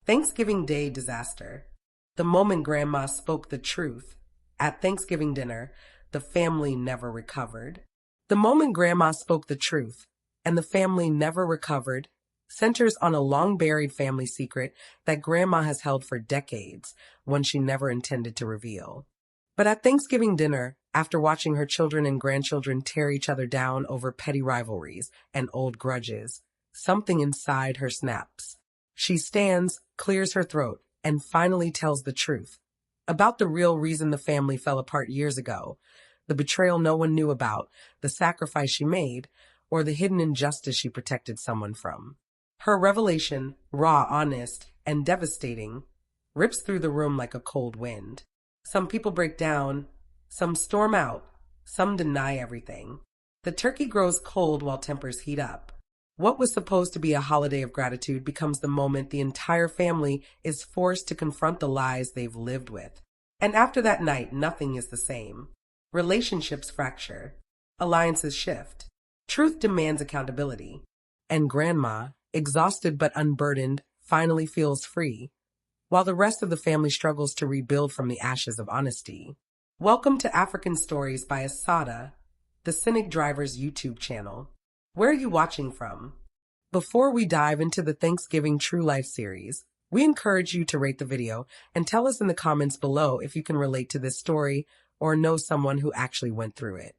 Thanksgiving Day disaster. The moment Grandma spoke the truth. At Thanksgiving dinner, the family never recovered. The moment Grandma spoke the truth, and the family never recovered, centers on a long-buried family secret that Grandma has held for decades, one she never intended to reveal. But at Thanksgiving dinner, after watching her children and grandchildren tear each other down over petty rivalries and old grudges, something inside her snaps. She stands, clears her throat, and finally tells the truth about the real reason the family fell apart years ago, the betrayal no one knew about, the sacrifice she made, or the hidden injustice she protected someone from. Her revelation, raw, honest, and devastating, rips through the room like a cold wind. Some people break down, some storm out, some deny everything. The turkey grows cold while tempers heat up. What was supposed to be a holiday of gratitude becomes the moment the entire family is forced to confront the lies they've lived with. And after that night, nothing is the same. Relationships fracture. Alliances shift. Truth demands accountability. And Grandma, exhausted but unburdened, finally feels free, while the rest of the family struggles to rebuild from the ashes of honesty. Welcome to African Stories by Asada, the Cynic Driver's YouTube channel. Where are you watching from? Before we dive into the Thanksgiving True Life series, we encourage you to rate the video and tell us in the comments below if you can relate to this story or know someone who actually went through it.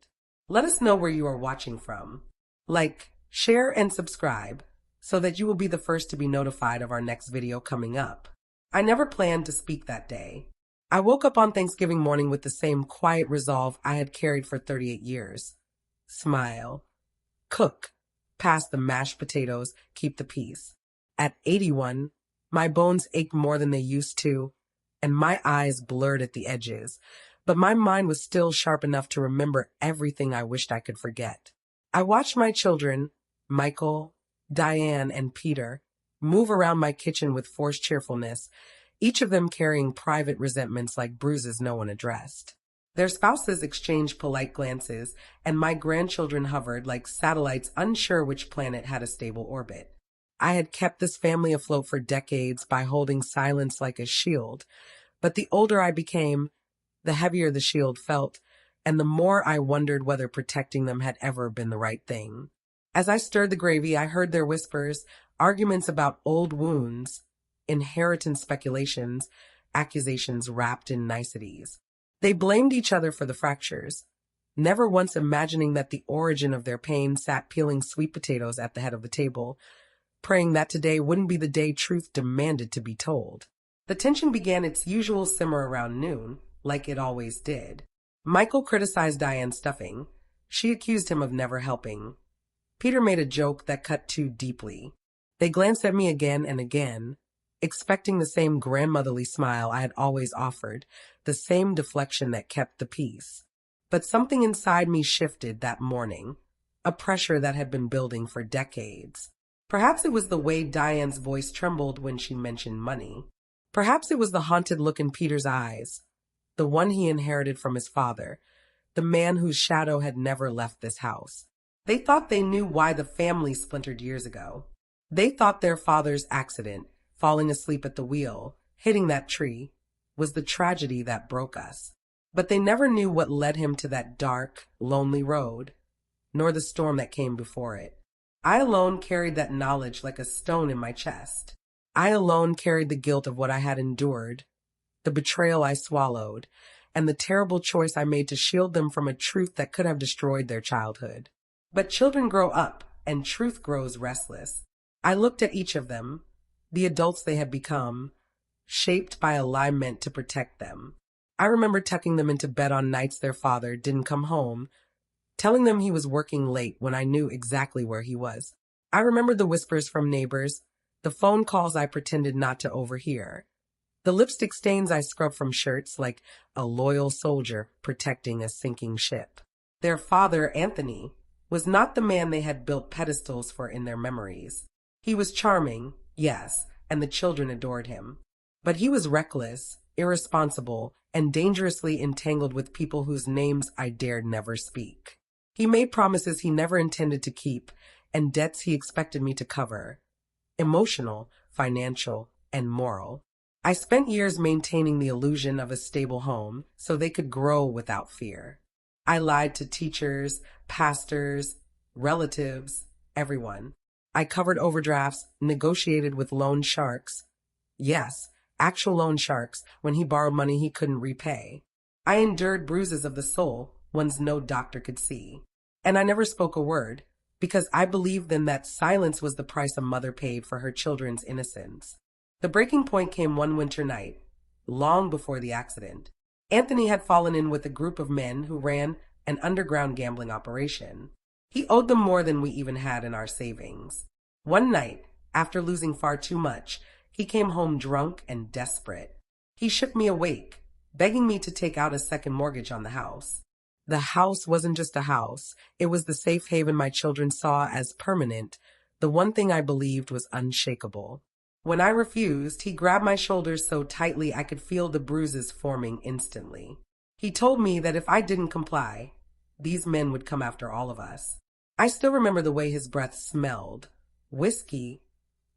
Let us know where you are watching from. Like, share, and subscribe so that you will be the first to be notified of our next video coming up. I never planned to speak that day. I woke up on Thanksgiving morning with the same quiet resolve I had carried for 38 years. Smile. Cook. Pass the mashed potatoes. Keep the peace. At 81, my bones ached more than they used to, and my eyes blurred at the edges, but my mind was still sharp enough to remember everything I wished I could forget. I watched my children, Michael, Diane, and Peter, move around my kitchen with forced cheerfulness, each of them carrying private resentments like bruises no one addressed. Their spouses exchanged polite glances, and my grandchildren hovered like satellites unsure which planet had a stable orbit. I had kept this family afloat for decades by holding silence like a shield, but the older I became, the heavier the shield felt, and the more I wondered whether protecting them had ever been the right thing. As I stirred the gravy, I heard their whispers, arguments about old wounds, inheritance speculations, accusations wrapped in niceties. They blamed each other for the fractures, never once imagining that the origin of their pain sat peeling sweet potatoes at the head of the table, praying that today wouldn't be the day truth demanded to be told. The tension began its usual simmer around noon, like it always did. Michael criticized Diane's stuffing. She accused him of never helping. Peter made a joke that cut too deeply. They glanced at me again and again, expecting the same grandmotherly smile I had always offered, the same deflection that kept the peace. But something inside me shifted that morning, a pressure that had been building for decades. Perhaps it was the way Diane's voice trembled when she mentioned money. Perhaps it was the haunted look in Peter's eyes, the one he inherited from his father, the man whose shadow had never left this house. They thought they knew why the family splintered years ago. They thought their father's accident, falling asleep at the wheel, hitting that tree, was the tragedy that broke us. But they never knew what led him to that dark, lonely road, nor the storm that came before it. I alone carried that knowledge like a stone in my chest. I alone carried the guilt of what I had endured, the betrayal I swallowed, and the terrible choice I made to shield them from a truth that could have destroyed their childhood. But children grow up, and truth grows restless. I looked at each of them, the adults they had become, shaped by a lie meant to protect them. I remember tucking them into bed on nights their father didn't come home, telling them he was working late when I knew exactly where he was. I remembered the whispers from neighbors, the phone calls I pretended not to overhear, the lipstick stains I scrubbed from shirts like a loyal soldier protecting a sinking ship. Their father, Anthony, was not the man they had built pedestals for in their memories. He was charming, yes, and the children adored him. But he was reckless, irresponsible, and dangerously entangled with people whose names I dared never speak. He made promises he never intended to keep, and debts he expected me to cover. Emotional, financial, and moral. I spent years maintaining the illusion of a stable home so they could grow without fear. I lied to teachers, pastors, relatives, everyone. I covered overdrafts, negotiated with loan sharks. Yes, actual loan sharks when he borrowed money he couldn't repay. I endured bruises of the soul, ones no doctor could see. And I never spoke a word, because I believed then that silence was the price a mother paid for her children's innocence. The breaking point came one winter night, long before the accident. Anthony had fallen in with a group of men who ran an underground gambling operation. He owed them more than we even had in our savings. One night, after losing far too much, he came home drunk and desperate. He shook me awake, begging me to take out a second mortgage on the house. The house wasn't just a house. It was the safe haven my children saw as permanent, the one thing I believed was unshakable. When I refused, he grabbed my shoulders so tightly I could feel the bruises forming instantly. He told me that if I didn't comply, these men would come after all of us. I still remember the way his breath smelled: whiskey,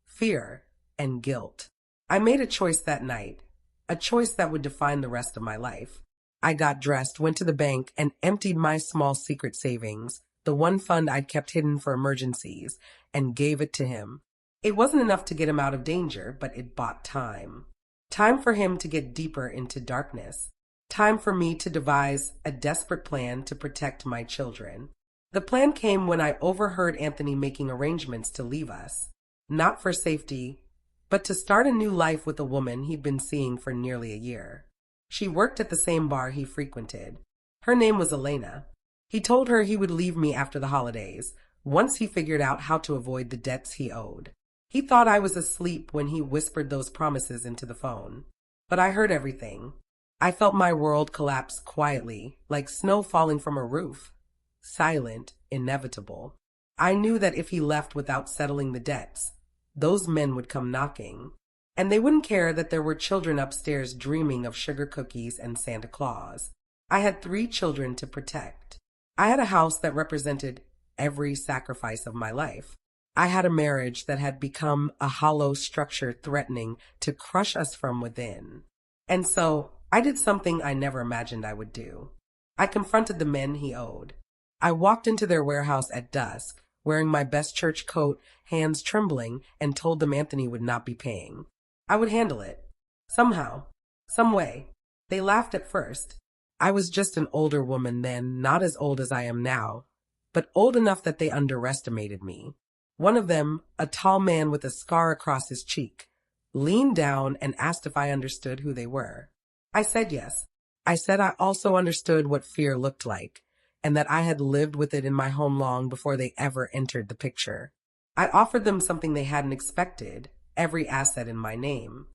fear, and guilt. I made a choice that night, a choice that would define the rest of my life. I got dressed, went to the bank, and emptied my small secret savings, the one fund I'd kept hidden for emergencies, and gave it to him. It wasn't enough to get him out of danger, but it bought time. Time for him to get deeper into darkness. Time for me to devise a desperate plan to protect my children. The plan came when I overheard Anthony making arrangements to leave us, not for safety, but to start a new life with a woman he'd been seeing for nearly a year. She worked at the same bar he frequented. Her name was Elena. He told her he would leave me after the holidays, once he figured out how to avoid the debts he owed. He thought I was asleep when he whispered those promises into the phone. But I heard everything. I felt my world collapse quietly, like snow falling from a roof. Silent, inevitable. I knew that if he left without settling the debts, those men would come knocking. And they wouldn't care that there were children upstairs dreaming of sugar cookies and Santa Claus. I had 3 children to protect. I had a house that represented every sacrifice of my life. I had a marriage that had become a hollow structure threatening to crush us from within. And so I did something I never imagined I would do. I confronted the men he owed. I walked into their warehouse at dusk, wearing my best church coat, hands trembling, and told them Anthony would not be paying. I would handle it. Somehow. Some way. They laughed at first. I was just an older woman then, not as old as I am now, but old enough that they underestimated me. One of them, a tall man with a scar across his cheek, leaned down and asked if I understood who they were. I said yes. I said I also understood what fear looked like, and that I had lived with it in my home long before they ever entered the picture. I offered them something they hadn't expected, every asset in my name.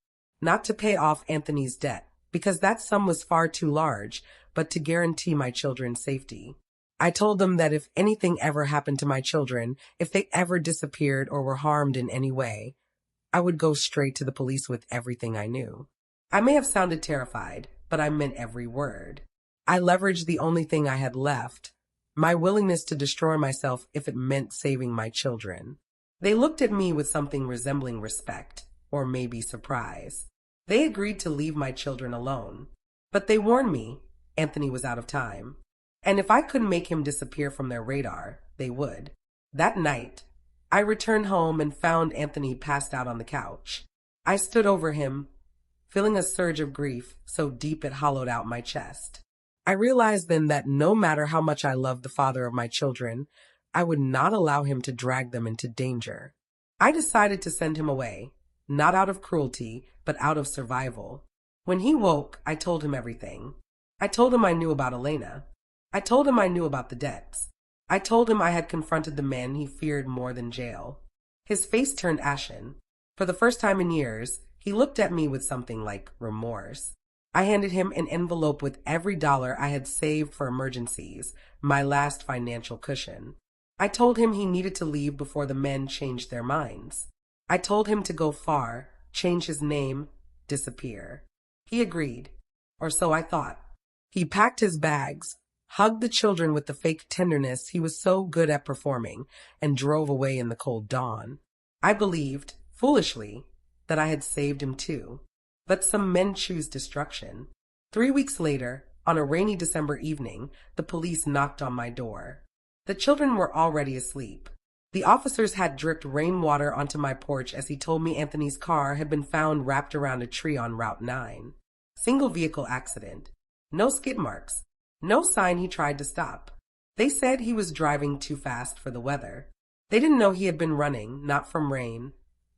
Not to pay off Anthony's debt, because that sum was far too large, but to guarantee my children's safety. I told them that if anything ever happened to my children, if they ever disappeared or were harmed in any way, I would go straight to the police with everything I knew. I may have sounded terrified, but I meant every word. I leveraged the only thing I had left, my willingness to destroy myself if it meant saving my children. They looked at me with something resembling respect, or maybe surprise. They agreed to leave my children alone, but they warned me Anthony was out of time. And if I couldn't make him disappear from their radar, they would. That night, I returned home and found Anthony passed out on the couch. I stood over him, feeling a surge of grief so deep it hollowed out my chest. I realized then that no matter how much I loved the father of my children, I would not allow him to drag them into danger. I decided to send him away, not out of cruelty, but out of survival. When he woke, I told him everything. I told him I knew about Elena. I told him I knew about the debts. I told him I had confronted the men he feared more than jail. His face turned ashen. For the first time in years, he looked at me with something like remorse. I handed him an envelope with every dollar I had saved for emergencies, my last financial cushion. I told him he needed to leave before the men changed their minds. I told him to go far, change his name, disappear. He agreed, or so I thought. He packed his bags, hugged the children with the fake tenderness he was so good at performing, and drove away in the cold dawn. I believed, foolishly, that I had saved him too. But some men choose destruction. 3 weeks later, on a rainy December evening, the police knocked on my door. The children were already asleep. The officers had dripped rainwater onto my porch as he told me Anthony's car had been found wrapped around a tree on Route 9. Single vehicle accident. No skid marks. No sign he tried to stop. They said he was driving too fast for the weather. They didn't know he had been running, not from rain,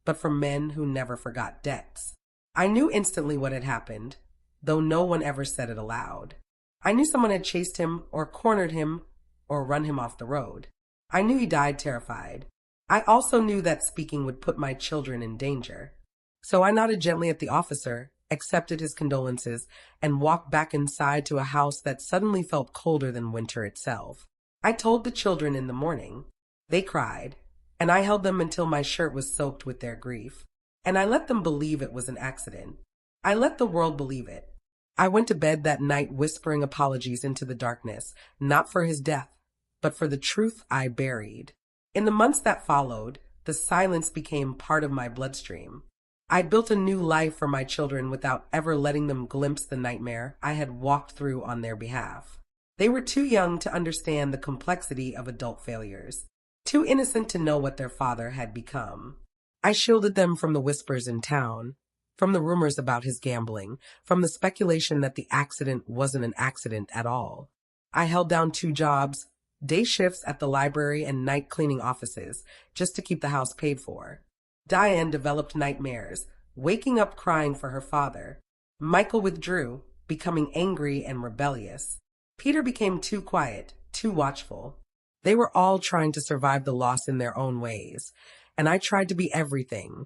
but from men who never forgot debts. I knew instantly what had happened, though no one ever said it aloud. I knew someone had chased him or cornered him or run him off the road. I knew he died terrified. I also knew that speaking would put my children in danger. So I nodded gently at the officer, accepted his condolences, and walked back inside to a house that suddenly felt colder than winter itself. I told the children in the morning. They cried, and I held them until my shirt was soaked with their grief. And I let them believe it was an accident. I let the world believe it. I went to bed that night whispering apologies into the darkness, not for his death, but for the truth I buried. In the months that followed, the silence became part of my bloodstream. I built a new life for my children without ever letting them glimpse the nightmare I had walked through on their behalf. They were too young to understand the complexity of adult failures, too innocent to know what their father had become. I shielded them from the whispers in town, from the rumors about his gambling, from the speculation that the accident wasn't an accident at all. I held down 2 jobs, day shifts at the library and night cleaning offices, just to keep the house paid for. Diane developed nightmares, waking up crying for her father. Michael withdrew, becoming angry and rebellious. Peter became too quiet, too watchful. They were all trying to survive the loss in their own ways, and I tried to be everything: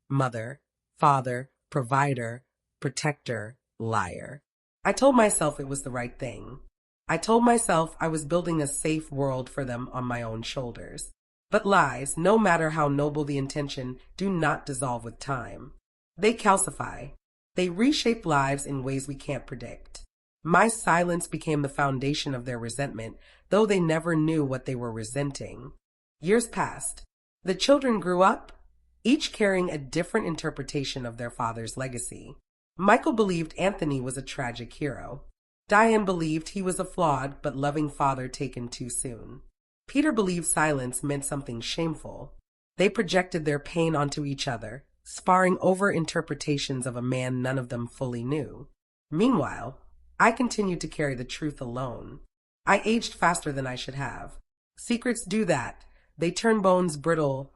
mother, father, provider, protector, liar. I told myself it was the right thing. I told myself I was building a safe world for them on my own shoulders. But lies, no matter how noble the intention, do not dissolve with time. They calcify. They reshape lives in ways we can't predict. My silence became the foundation of their resentment, though they never knew what they were resenting. Years passed. The children grew up, each carrying a different interpretation of their father's legacy. Michael believed Anthony was a tragic hero. Diane believed he was a flawed but loving father taken too soon. Peter believed silence meant something shameful. They projected their pain onto each other, sparring over interpretations of a man none of them fully knew. Meanwhile, I continued to carry the truth alone. I aged faster than I should have. Secrets do that. They turn bones brittle,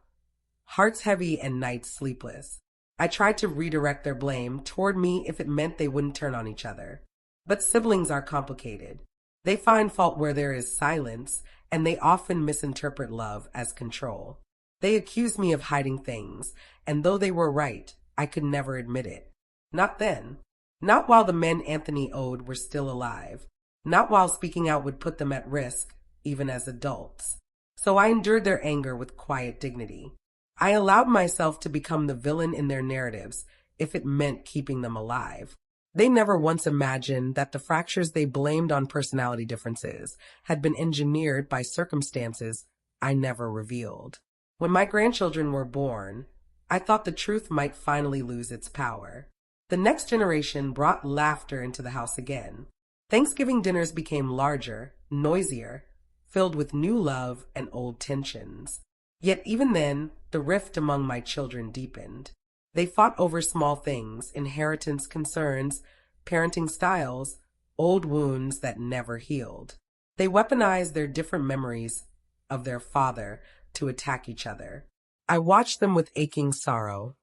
hearts heavy, and nights sleepless. I tried to redirect their blame toward me if it meant they wouldn't turn on each other. But siblings are complicated. They find fault where there is silence, and they often misinterpret love as control. They accused me of hiding things, and though they were right, I could never admit it. Not then. Not while the men Anthony owed were still alive. Not while speaking out would put them at risk, even as adults. So I endured their anger with quiet dignity. I allowed myself to become the villain in their narratives, if it meant keeping them alive. They never once imagined that the fractures they blamed on personality differences had been engineered by circumstances I never revealed. When my grandchildren were born, I thought the truth might finally lose its power. The next generation brought laughter into the house again. Thanksgiving dinners became larger, noisier, filled with new love and old tensions. Yet even then, the rift among my children deepened. They fought over small things: inheritance concerns, parenting styles, old wounds that never healed. They weaponized their different memories of their father to attack each other. I watched them with aching sorrow,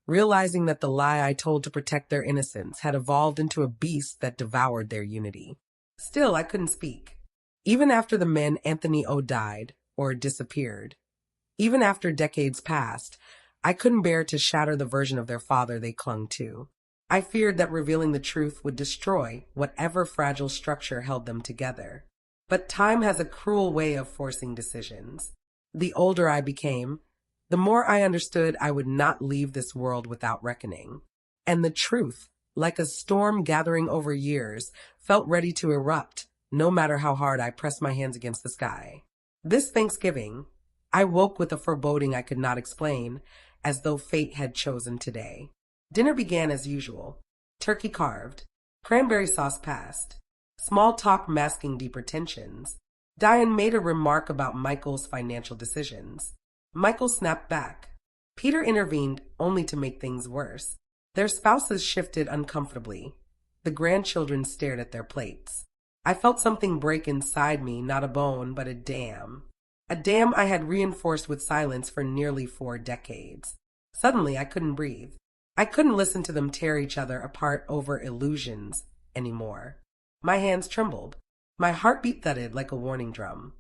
realizing that the lie I told to protect their innocence had evolved into a beast that devoured their unity. Still, I couldn't speak. Even after the men Anthony O died or disappeared, even after decades passed, I couldn't bear to shatter the version of their father they clung to. I feared that revealing the truth would destroy whatever fragile structure held them together. But time has a cruel way of forcing decisions. The older I became, the more I understood I would not leave this world without reckoning. And the truth, like a storm gathering over years, felt ready to erupt, no matter how hard I pressed my hands against the sky. This Thanksgiving, I woke with a foreboding I could not explain, as though fate had chosen today. Dinner began as usual. Turkey carved. Cranberry sauce passed. Small talk masking deeper tensions. Diane made a remark about Michael's financial decisions. Michael snapped back. Peter intervened only to make things worse. Their spouses shifted uncomfortably. The grandchildren stared at their plates. I felt something break inside me, not a bone, but a dam. A dam I had reinforced with silence for nearly 4 decades. Suddenly, I couldn't breathe. I couldn't listen to them tear each other apart over illusions anymore. My hands trembled. My heartbeat thudded like a warning drum.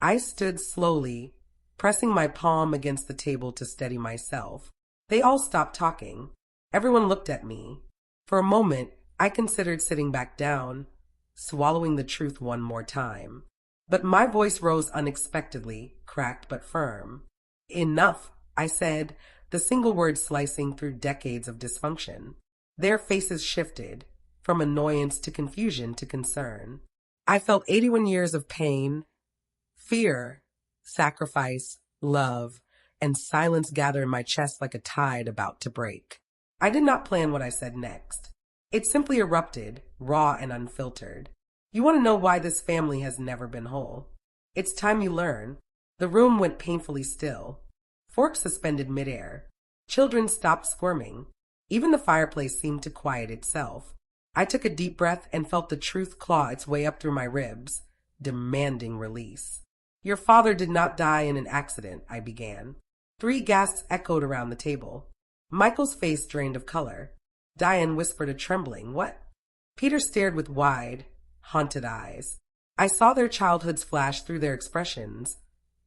I stood slowly, pressing my palm against the table to steady myself. They all stopped talking. Everyone looked at me. For a moment, I considered sitting back down, swallowing the truth one more time. But my voice rose unexpectedly, cracked but firm. Enough, I said, the single word slicing through decades of dysfunction. Their faces shifted, from annoyance to confusion to concern. I felt 81 years of pain, fear, sacrifice, love, and silence gather in my chest like a tide about to break. I did not plan what I said next. It simply erupted, raw and unfiltered. You want to know why this family has never been whole? It's time you learn. The room went painfully still. Forks suspended midair. Children stopped squirming. Even the fireplace seemed to quiet itself. I took a deep breath and felt the truth claw its way up through my ribs, demanding release. Your father did not die in an accident, I began. 3 gasps echoed around the table. Michael's face drained of color. Diane whispered a trembling, "What?" Peter stared with wide, haunted eyes. I saw their childhoods flash through their expressions,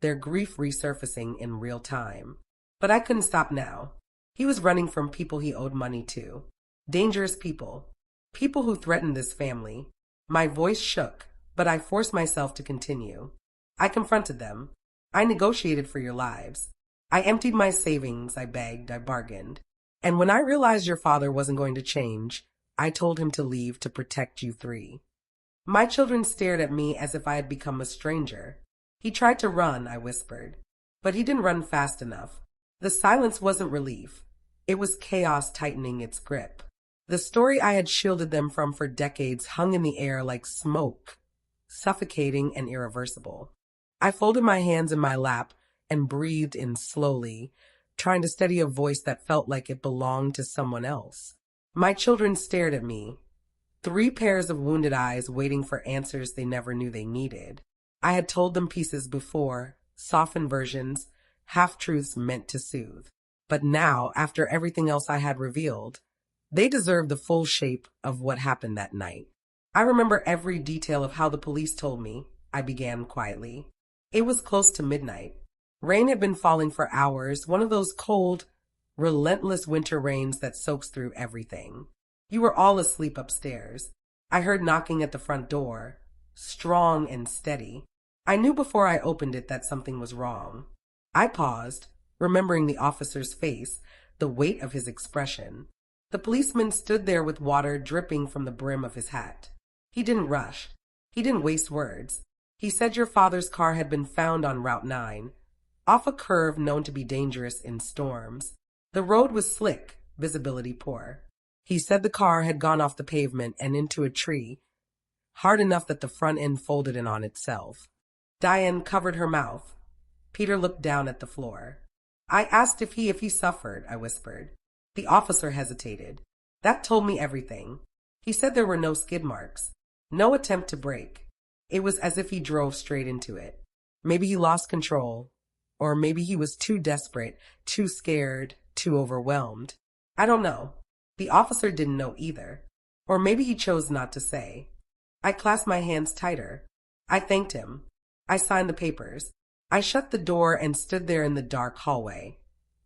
their grief resurfacing in real time. But I couldn't stop now. He was running from people he owed money to. Dangerous people. People who threatened this family. My voice shook, but I forced myself to continue. I confronted them. I negotiated for your lives. I emptied my savings, I begged, I bargained. And when I realized your father wasn't going to change, I told him to leave to protect you 3. My children stared at me as if I had become a stranger. He tried to run, I whispered, but he didn't run fast enough. The silence wasn't relief. It was chaos tightening its grip. The story I had shielded them from for decades hung in the air like smoke, suffocating and irreversible. I folded my hands in my lap and breathed in slowly, trying to steady a voice that felt like it belonged to someone else. My children stared at me, 3 pairs of wounded eyes waiting for answers they never knew they needed. I had told them pieces before, softened versions, half-truths meant to soothe. But now, after everything else I had revealed, they deserved the full shape of what happened that night. I remember every detail of how the police told me, I began quietly. It was close to midnight. Rain had been falling for hours, one of those cold, relentless winter rains that soaks through everything. You were all asleep upstairs. I heard knocking at the front door, strong and steady. I knew before I opened it that something was wrong. I paused, remembering the officer's face, the weight of his expression. The policeman stood there with water dripping from the brim of his hat. He didn't rush. He didn't waste words. He said your father's car had been found on Route 9, off a curve known to be dangerous in storms. The road was slick, visibility poor. He said the car had gone off the pavement and into a tree, hard enough that the front end folded in on itself. Diane covered her mouth. Peter looked down at the floor. I asked if he suffered, I whispered. The officer hesitated. That told me everything. He said there were no skid marks, no attempt to brake. It was as if he drove straight into it. Maybe he lost control, or maybe he was too desperate, too scared, too overwhelmed. I don't know. The officer didn't know either. Or maybe he chose not to say. I clasped my hands tighter. I thanked him. I signed the papers. I shut the door and stood there in the dark hallway,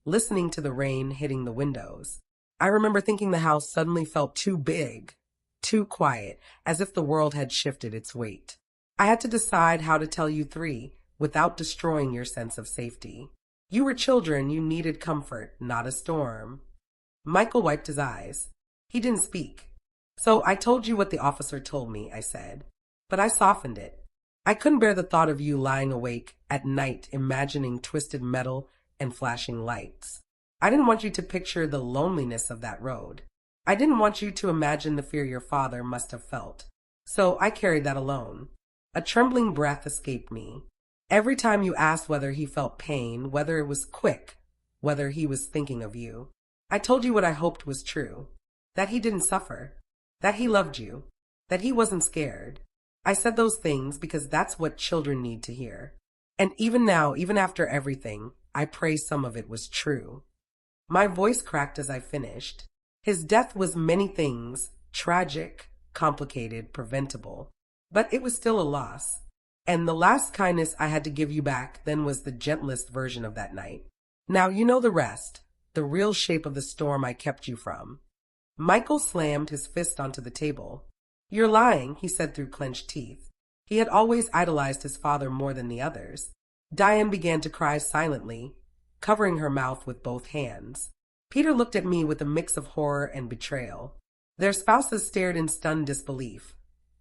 listening to the rain hitting the windows. I remember thinking the house suddenly felt too big, too quiet, as if the world had shifted its weight. I had to decide how to tell you 3 without destroying your sense of safety. You were children, you needed comfort, not a storm. Michael wiped his eyes. He didn't speak. So I told you what the officer told me, I said. But I softened it. I couldn't bear the thought of you lying awake at night imagining twisted metal and flashing lights. I didn't want you to picture the loneliness of that road. I didn't want you to imagine the fear your father must have felt. So I carried that alone. A trembling breath escaped me. Every time you asked whether he felt pain, whether it was quick, whether he was thinking of you, I told you what I hoped was true. That he didn't suffer. That he loved you. That he wasn't scared. I said those things because that's what children need to hear. And even now, even after everything, I pray some of it was true. My voice cracked as I finished. His death was many things, tragic, complicated, preventable. But it was still a loss. And the last kindness I had to give you back then was the gentlest version of that night. Now you know the rest, the real shape of the storm I kept you from. Michael slammed his fist onto the table. You're lying, he said through clenched teeth. He had always idolized his father more than the others. Diane began to cry silently, covering her mouth with both hands. Peter looked at me with a mix of horror and betrayal. Their spouses stared in stunned disbelief,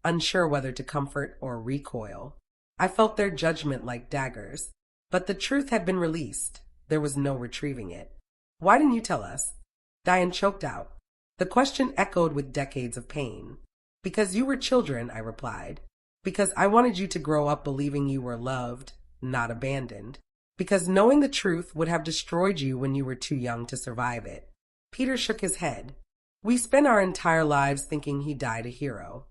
unsure whether to comfort or recoil. I felt their judgment like daggers. But the truth had been released. There was no retrieving it. Why didn't you tell us? Diane choked out. The question echoed with decades of pain. Because you were children, I replied. Because I wanted you to grow up believing you were loved, not abandoned. Because knowing the truth would have destroyed you when you were too young to survive it. Peter shook his head. We spent our entire lives thinking he died a hero.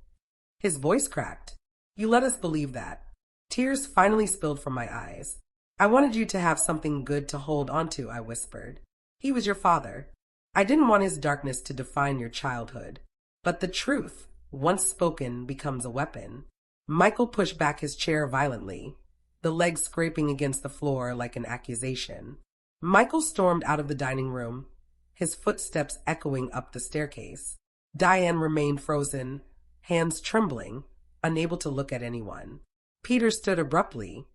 His voice cracked. You let us believe that. Tears finally spilled from my eyes. I wanted you to have something good to hold onto, I whispered. He was your father. I didn't want his darkness to define your childhood. But the truth, once spoken, becomes a weapon. Michael pushed back his chair violently, the legs scraping against the floor like an accusation. Michael stormed out of the dining room, his footsteps echoing up the staircase. Diane remained frozen, hands trembling, unable to look at anyone. Peter stood abruptly,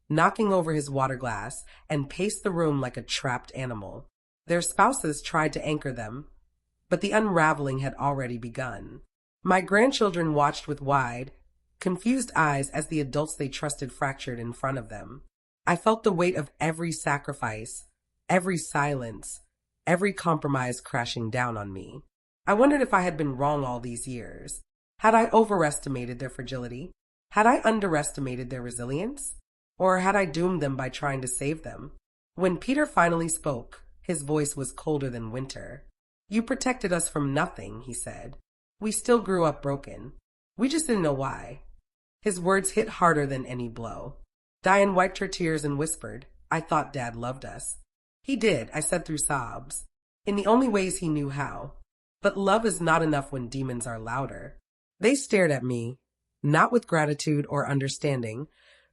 knocking over his water glass, and paced the room like a trapped animal. Their spouses tried to anchor them, but the unraveling had already begun. My grandchildren watched with wide, confused eyes as the adults they trusted fractured in front of them. I felt the weight of every sacrifice, every silence, every compromise crashing down on me. I wondered if I had been wrong all these years. Had I overestimated their fragility? Had I underestimated their resilience? Or had I doomed them by trying to save them? When Peter finally spoke, his voice was colder than winter. You protected us from nothing, he said. We still grew up broken. We just didn't know why. His words hit harder than any blow. Diane wiped her tears and whispered, I thought Dad loved us. He did, I said through sobs, in the only ways he knew how. But love is not enough when demons are louder. They stared at me, not with gratitude or understanding,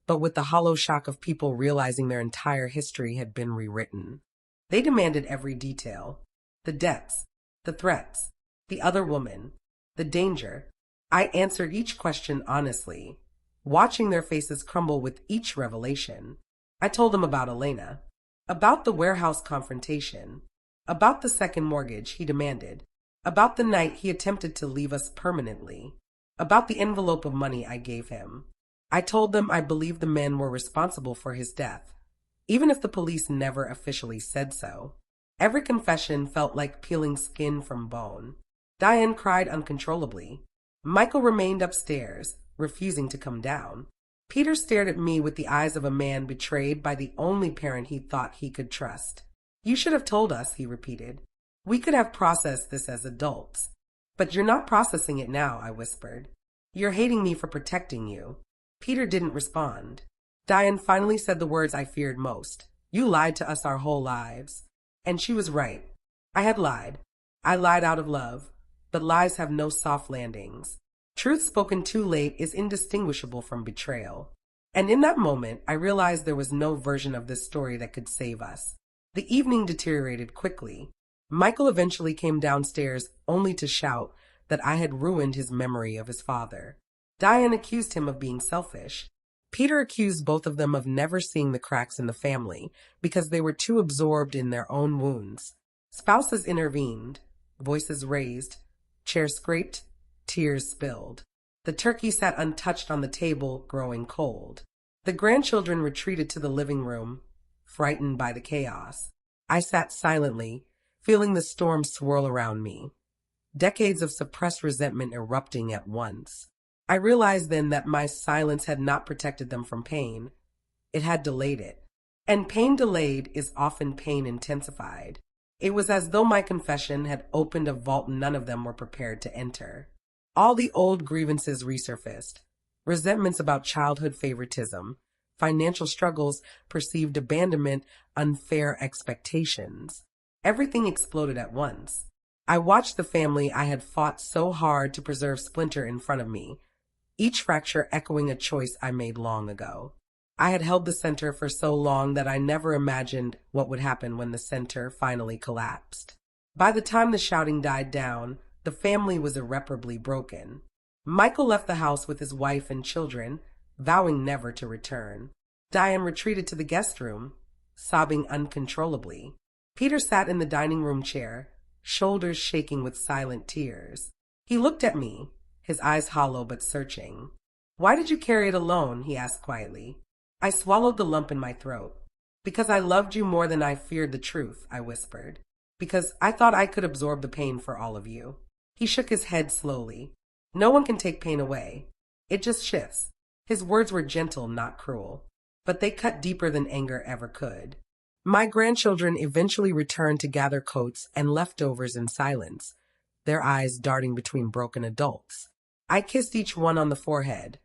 but with the hollow shock of people realizing their entire history had been rewritten. They demanded every detail. The debts, the threats, the other woman, the danger. I answered each question honestly, watching their faces crumble with each revelation. I told them about Elena, about the warehouse confrontation, about the second mortgage he demanded, about the night he attempted to leave us permanently, about the envelope of money I gave him. I told them I believed the men were responsible for his death, even if the police never officially said so. Every confession felt like peeling skin from bone. Diane cried uncontrollably. Michael remained upstairs, refusing to come down. Peter stared at me with the eyes of a man betrayed by the only parent he thought he could trust. You should have told us, he repeated. We could have processed this as adults. But you're not processing it now, I whispered. You're hating me for protecting you. Peter didn't respond. Diane finally said the words I feared most. You lied to us our whole lives. And she was right. I had lied. I lied out of love. But lies have no soft landings. Truth spoken too late is indistinguishable from betrayal. And in that moment, I realized there was no version of this story that could save us. The evening deteriorated quickly. Michael eventually came downstairs only to shout that I had ruined his memory of his father. Diane accused him of being selfish. Peter accused both of them of never seeing the cracks in the family because they were too absorbed in their own wounds. Spouses intervened, voices raised, chairs scraped, tears spilled. The turkey sat untouched on the table, growing cold. The grandchildren retreated to the living room, frightened by the chaos. I sat silently, feeling the storm swirl around me, decades of suppressed resentment erupting at once. I realized then that my silence had not protected them from pain. It had delayed it. And pain delayed is often pain intensified. It was as though my confession had opened a vault none of them were prepared to enter. All the old grievances resurfaced. Resentments about childhood favoritism, financial struggles, perceived abandonment, unfair expectations. Everything exploded at once. I watched the family I had fought so hard to preserve splinter in front of me, each fracture echoing a choice I made long ago. I had held the center for so long that I never imagined what would happen when the center finally collapsed. By the time the shouting died down, the family was irreparably broken. Michael left the house with his wife and children, vowing never to return. Diane retreated to the guest room, sobbing uncontrollably. Peter sat in the dining room chair, shoulders shaking with silent tears. He looked at me, his eyes hollow but searching. "Why did you carry it alone?" he asked quietly. I swallowed the lump in my throat. "Because I loved you more than I feared the truth," I whispered. "Because I thought I could absorb the pain for all of you." He shook his head slowly. "No one can take pain away. It just shifts." His words were gentle, not cruel, but they cut deeper than anger ever could. My grandchildren eventually returned to gather coats and leftovers in silence, their eyes darting between broken adults. I kissed each one on the forehead,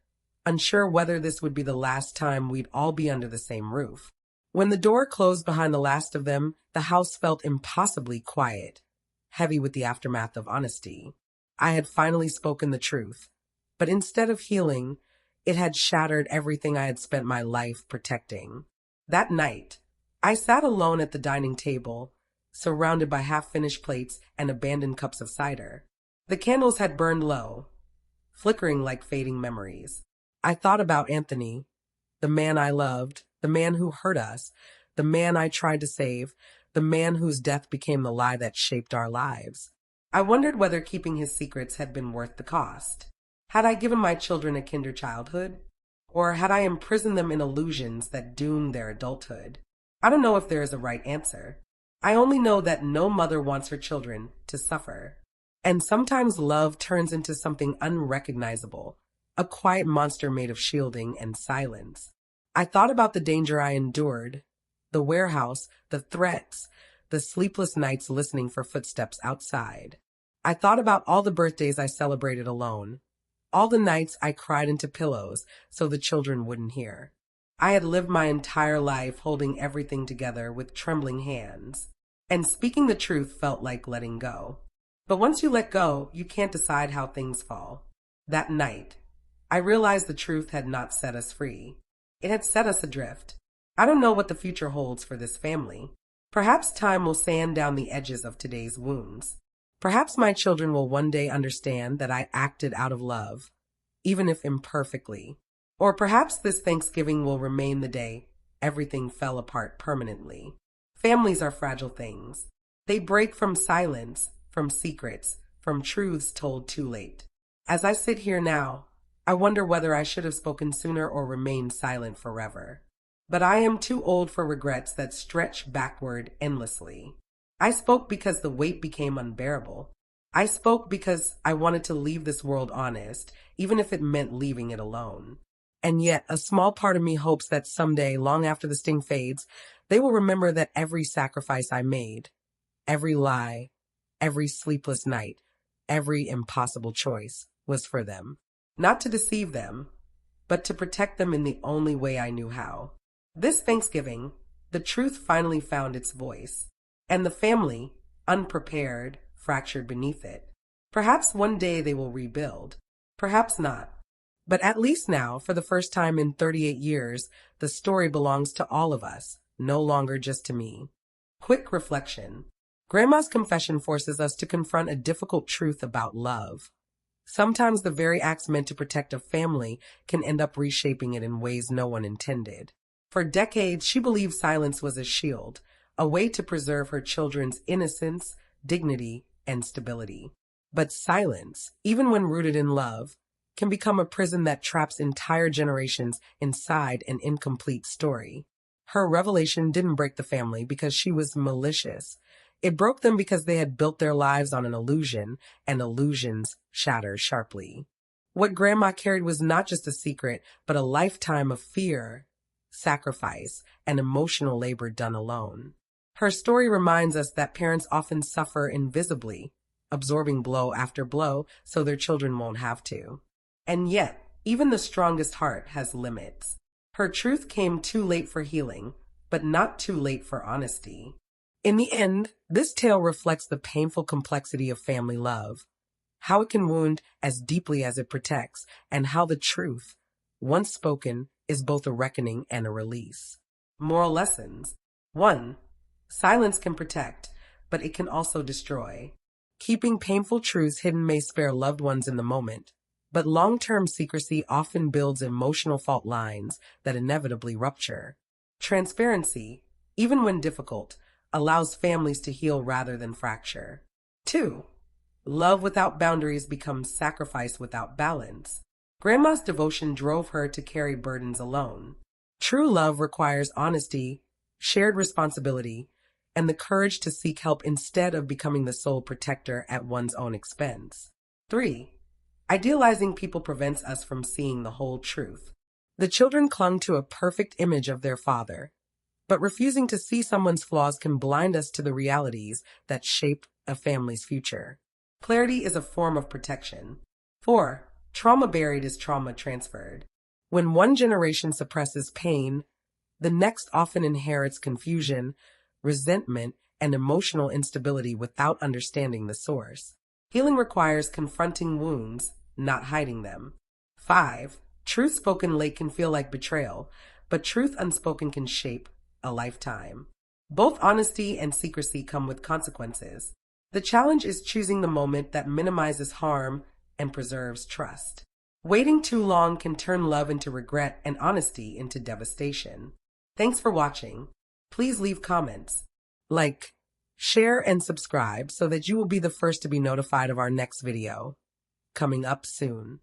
unsure whether this would be the last time we'd all be under the same roof. When the door closed behind the last of them, the house felt impossibly quiet, heavy with the aftermath of honesty. I had finally spoken the truth, but instead of healing, it had shattered everything I had spent my life protecting. That night, I sat alone at the dining table, surrounded by half-finished plates and abandoned cups of cider. The candles had burned low, flickering like fading memories. I thought about Anthony, the man I loved, the man who hurt us, the man I tried to save, the man whose death became the lie that shaped our lives. I wondered whether keeping his secrets had been worth the cost. Had I given my children a kinder childhood? Or had I imprisoned them in illusions that doomed their adulthood? I don't know if there is a right answer. I only know that no mother wants her children to suffer. And sometimes love turns into something unrecognizable, a quiet monster made of shielding and silence. I thought about the danger I endured, the warehouse, the threats, the sleepless nights listening for footsteps outside. I thought about all the birthdays I celebrated alone, all the nights I cried into pillows so the children wouldn't hear. I had lived my entire life holding everything together with trembling hands, and speaking the truth felt like letting go. But once you let go, you can't decide how things fall. That night, I realized the truth had not set us free. It had set us adrift. I don't know what the future holds for this family. Perhaps time will sand down the edges of today's wounds. Perhaps my children will one day understand that I acted out of love, even if imperfectly. Or perhaps this Thanksgiving will remain the day everything fell apart permanently. Families are fragile things. They break from silence, from secrets, from truths told too late. As I sit here now, I wonder whether I should have spoken sooner or remained silent forever. But I am too old for regrets that stretch backward endlessly. I spoke because the weight became unbearable. I spoke because I wanted to leave this world honest, even if it meant leaving it alone. And yet, a small part of me hopes that someday, long after the sting fades, they will remember that every sacrifice I made, every lie, every sleepless night, every impossible choice was for them. Not to deceive them, but to protect them in the only way I knew how. This Thanksgiving, the truth finally found its voice, and the family, unprepared, fractured beneath it. Perhaps one day they will rebuild, perhaps not. But at least now, for the first time in 38 years, the story belongs to all of us, no longer just to me. Quick reflection. Grandma's confession forces us to confront a difficult truth about love. Sometimes the very acts meant to protect a family can end up reshaping it in ways no one intended. For decades, she believed silence was a shield, a way to preserve her children's innocence, dignity, and stability. But silence, even when rooted in love, can become a prison that traps entire generations inside an incomplete story. Her revelation didn't break the family because she was malicious. It broke them because they had built their lives on an illusion, and illusions shatter sharply. What Grandma carried was not just a secret, but a lifetime of fear, sacrifice, and emotional labor done alone. Her story reminds us that parents often suffer invisibly, absorbing blow after blow so their children won't have to. And yet, even the strongest heart has limits. Her truth came too late for healing, but not too late for honesty. In the end, this tale reflects the painful complexity of family love, how it can wound as deeply as it protects, and how the truth, once spoken, is both a reckoning and a release. Moral lessons. 1. Silence can protect, but it can also destroy. Keeping painful truths hidden may spare loved ones in the moment, but long-term secrecy often builds emotional fault lines that inevitably rupture. Transparency, even when difficult, allows families to heal rather than fracture. 2. Love without boundaries becomes sacrifice without balance. Grandma's devotion drove her to carry burdens alone. True love requires honesty, shared responsibility, and the courage to seek help instead of becoming the sole protector at one's own expense. 3. Idealizing people prevents us from seeing the whole truth. The children clung to a perfect image of their father, but refusing to see someone's flaws can blind us to the realities that shape a family's future. Clarity is a form of protection. 4. Trauma buried is trauma transferred. When one generation suppresses pain, the next often inherits confusion, resentment, and emotional instability without understanding the source. Healing requires confronting wounds, not hiding them. 5. Truth spoken late can feel like betrayal, but truth unspoken can shape a lifetime. Both honesty and secrecy come with consequences. The challenge is choosing the moment that minimizes harm and preserves trust. Waiting too long can turn love into regret and honesty into devastation. Thanks for watching. Please leave comments, like, share, and subscribe so that you will be the first to be notified of our next video, coming up soon.